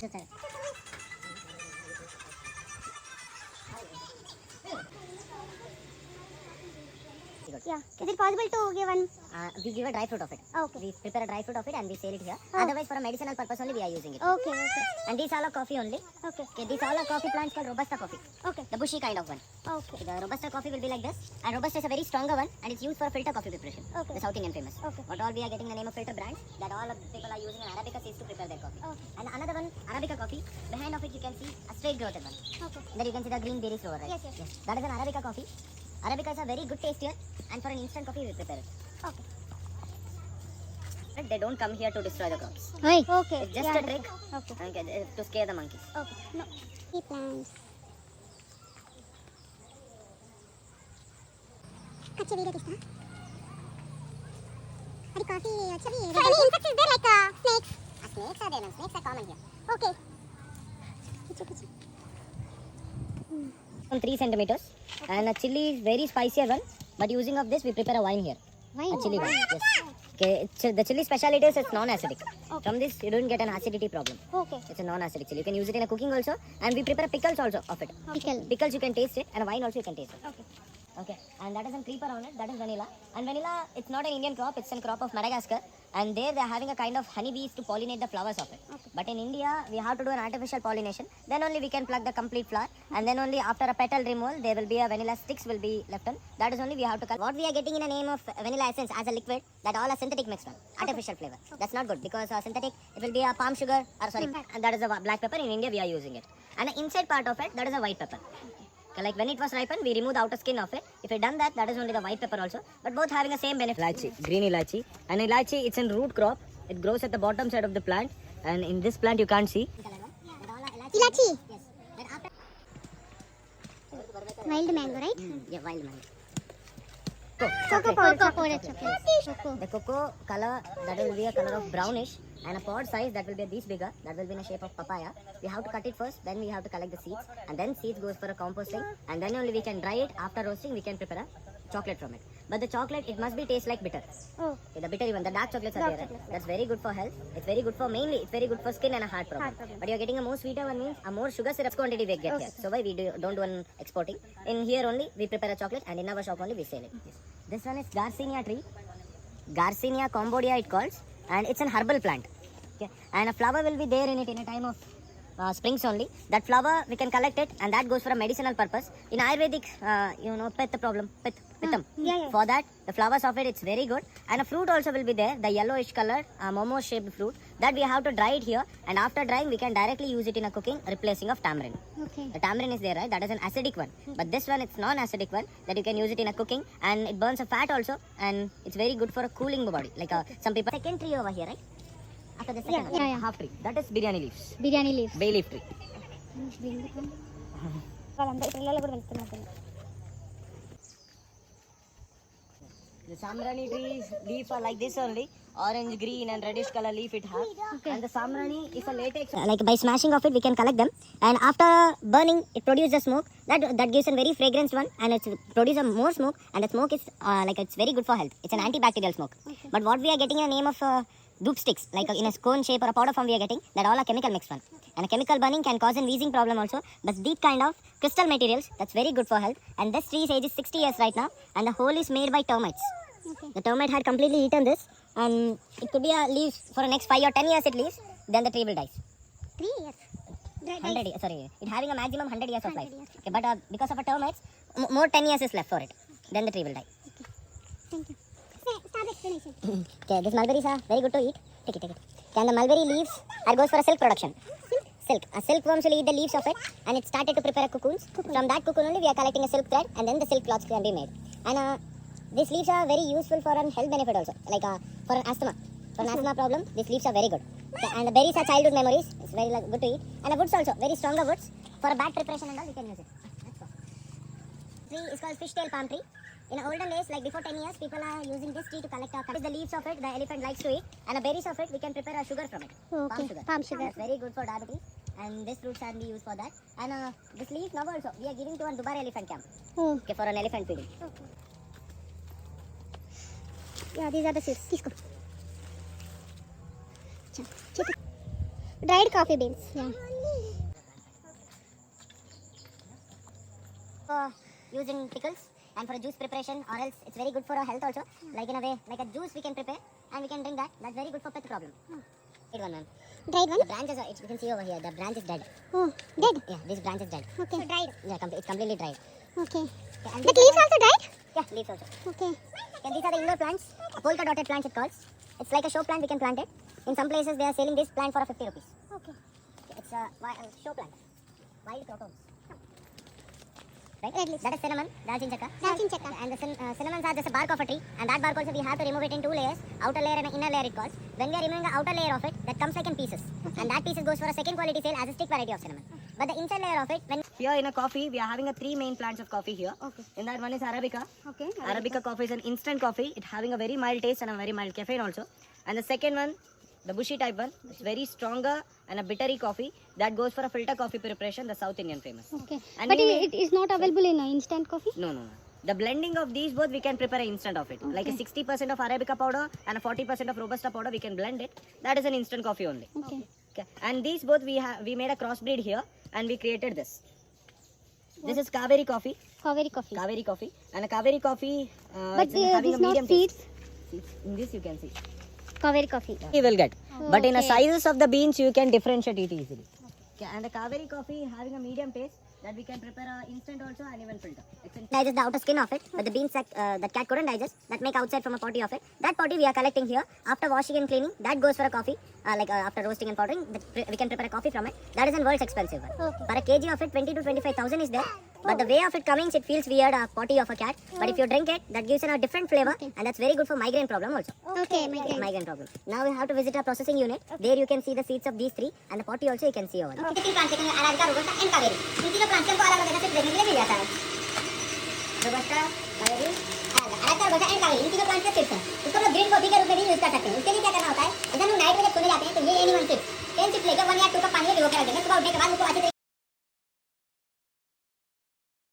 Yeah. Is it possible to give one? We give a dry fruit of it. Okay. We prepare a dry fruit of it and we sell it here. Oh. Otherwise, for a medicinal purpose only, we are using it. Okay. Okay. And these all are coffee only. Okay. Okay, these all are coffee plants called Robusta coffee. Okay. The bushy kind of one. Okay. The Robusta coffee will be like this. And Robusta is a very stronger one and it's used for filter coffee preparation. Okay. The South Indian famous. Okay. What all we are getting the name of filter brands that all of the people are using an Arabica seeds to prepare their coffee. Okay. And another one, Arabica coffee. Behind of it you can see a straight growth one. Okay. Then you can see the green berries over right? Yes. That is an Arabica coffee. Arabica is a very good taste here and for an instant coffee we prepare it. Okay. But they don't come here to destroy the crops. Hey. Okay. It's just a trick Okay. to scare the monkeys. Okay. No. Tea plants. अच्छे video किसका? अरे काफी अच्छा भी है. So any insects is there like snakes? Snakes are there, man. Snakes are common here. Okay. कुछ. 3 centimeters. And a chili is very spicier one. But using of this we prepare a wine here. Wine. A chili wine. Yes. Okay. The chili speciality is it's non-acidic. Okay. From this you don't get an acidity problem. Okay. It's a non-acidic chili. You can use it in a cooking also. And we prepare pickles also of it. Pickle. Pickles you can taste it. And wine also you can taste it. Okay. Okay, and that is a creeper on it, that is vanilla. And vanilla, it's not an Indian crop, it's a crop of Madagascar. And there they are having a kind of honeybees to pollinate the flowers of it. Okay. But in India, we have to do an artificial pollination. Then only we can pluck the complete flower. And then only after a petal removal, there will be a vanilla sticks will be left on. That is only we have to cut. What we are getting in the name of vanilla essence as a liquid, that all are synthetic mixed one. Artificial flavor. That's not good because synthetic, it will be a palm sugar, or sorry, and that is a black pepper. In India, we are using it. And the inside part of it, that is a white pepper. Okay, like when it was ripened, we remove the outer skin of it. If we done that, that is only the white pepper also. But both having the same benefit. Ilachi, green ilachi. And ilachi, it's a root crop. It grows at the bottom side of the plant. And in this plant, you can't see. Ilachi. Yes. Wild mango, right? Yeah, wild mango. Cocoa powder chocolate. The cocoa color, that will be a color of brownish. And a pod size, that will be this bigger. That will be in a shape of papaya. We have to cut it first. Then we have to collect the seeds. And then seeds goes for a composting. And then only we can dry it. After roasting, we can prepare a chocolate from it. But the chocolate, it must be taste like bitter. Oh. Okay, the bitter one, the dark chocolates are there. Right? That's very good for health. It's very good for mainly, it's very good for skin and a heart problem. But you're getting a more sweeter one means a more sugar syrup quantity we get here. So why we don't do one exporting. In here only, we prepare a chocolate and in our shop only we sell it. Yes. This one is Garcinia tree. Garcinia Cambodia it calls. And it's an herbal plant. Okay. And a flower will be there in it in a time of springs only. That flower we can collect it and that goes for a medicinal purpose. In Ayurvedic, pith problem, pitham. Yeah. For that, the flowers of it, it's very good. And a fruit also will be there, the yellowish color, momo shaped fruit. That we have to dry it here. And after drying, we can directly use it in a cooking, replacing of tamarind. Okay. The tamarind is there, right? That is an acidic one. But this one, it's non-acidic one that you can use it in a cooking. And it burns a fat also. And it's very good for a cooling the body. Like some people. Second tree over here, right? After the second one, half tree. That is biryani leaves. Biryani leaves. Bay leaf tree. The samrani trees leaf are like this only. Orange, green and reddish color leaf it has. Okay. And the samrani is a latex. Like by smashing of it, we can collect them. And after burning, it produces a smoke. That gives a very fragrant one. And it produces more smoke. And the smoke is it's very good for health. It's an antibacterial smoke. Okay. But what we are getting in the name of doop sticks, like in a cone shape or a powder form we are getting, that all are chemical mixed one. And a chemical burning can cause a wheezing problem also. But these kind of crystal materials, that's very good for health. And this tree's age is 60 years right now. And the hole is made by termites. Okay. The termite had completely eaten this. And it could be a leaf for the next 5 or 10 years it leaves. Then the tree will die. 3 years. 100 years, sorry. It having a maximum 100 years of life. Okay, but because of a termites, more 10 years is left for it. Then the tree will die. Okay. Thank you. Start explanation. Okay, these mulberries are very good to eat. Take it. And the mulberry leaves goes for a silk production. Silk. A silkworms will eat the leaves of it and it started to prepare a cocoons. From that cocoon only we are collecting a silk thread and then the silk cloths can be made. And these leaves are very useful for an health benefit also. Like for an asthma. For an asthma problem, these leaves are very good. Okay, and the berries are childhood memories. It's very good to eat. And the woods also, very stronger woods. For a bad preparation and all, you can use it. That's all. Tree is called fishtail palm tree. In olden days, like before 10 years, people are using this tree to collect the leaves of it. The elephant likes to eat. And the berries of it, we can prepare a sugar from it. Okay. Palm sugar. It's very good for diabetes. And this fruit can be used for that. And this leaf now also, we are giving to a Dubai elephant camp. Okay, for an elephant feeding. Okay. Yeah, these are the seeds. Let's go. Dried coffee beans. Yeah. For using pickles and for a juice preparation, or else it's very good for our health also. Like in a way, like a juice we can prepare and we can drink that. That's very good for pet problem. Right one, ma'am. Dried one? The branches are, you can see over here, the branch is dead. Oh, dead? Yeah, this branch is dead. Okay. So dried? Yeah, it's completely dried. Okay. Okay, and But these leaves are- also dried? Yeah, leaves also. Okay. Okay, these are the indoor plants, polka dotted plants it calls. It's like a show plant, we can plant it. In some places they are selling this plant for 50 rupees. Okay. It's a show plant, wild crotons. Right? Red leaves. That is cinnamon, dalchin chakka. Dalchin chakka. And the cinnamons are just a bark of a tree, and that bark also we have to remove it in 2 layers, outer layer and an inner layer it calls. When we are removing the outer layer of it, that comes like in pieces, and that pieces goes for a second quality sale as a stick variety of cinnamon. But the inside layer of it, when here in a coffee, we are having a 3 main plants of coffee here. Okay. In that one is Arabica. Okay. Arabica coffee is an instant coffee. It having a very mild taste and a very mild caffeine also. And the second one, the bushy type one, it's very stronger and a bittery coffee that goes for a filter coffee preparation, the South Indian famous. Okay. And But we make- it is not available in instant coffee? No. The blending of these both we can prepare an instant of it. Like a 60% of Arabica powder and a 40% of Robusta powder, we can blend it. That is an instant coffee only. Okay. Okay. And these both we made a crossbreed here and we created this. This is Kaveri coffee. Kaveri coffee. Kaveri coffee. And a Kaveri coffee, But it's having this a not medium seeds. taste. In this you can see. Kaveri coffee. You will get. But in a Okay. sizes of the beans, you can differentiate it easily. Okay. And the Kaveri coffee having a medium taste that we can prepare instant also and even filter. Digest the outer skin of it, but the beans that cat couldn't digest, that make outside from a potty of it. That potty we are collecting here. After washing and cleaning, that goes for a coffee. After roasting and powdering, we can prepare a coffee from it. That is in world's expensive one. Okay. For a kg of it, 20 to 25,000 is there. But the way of it coming, it feels weird, a potty of a cat. But if you drink it, that gives it a different flavor, and that's very good for migraine problem also. Okay, migraine. Problem. Now we have to visit our processing unit. There you can see the seeds of these 3, and the potty also you can see over there. तीन plant हैं arabica, robusta and Kaveri. इन तीनों plant को अलग अलग जगह से देखने के लिए मिल जाता है। Robusta, Kaveri, arabica, robusta and Kaveri, इन तीनों प्लांट के सीड्स हैं। इसको हम लोग ग्रीन कॉफी के रूप में भी यूज कर सकते हैं। उसके लिए क्या करना होता है? जैसे हम नाइट में जब सोने जाते हैं तो ये एनी वन चिप 10 चिप लेकर 1 या 2 कप पानी में भिगो के रख देंगे। सुबह उठने के बाद उसको अच्छे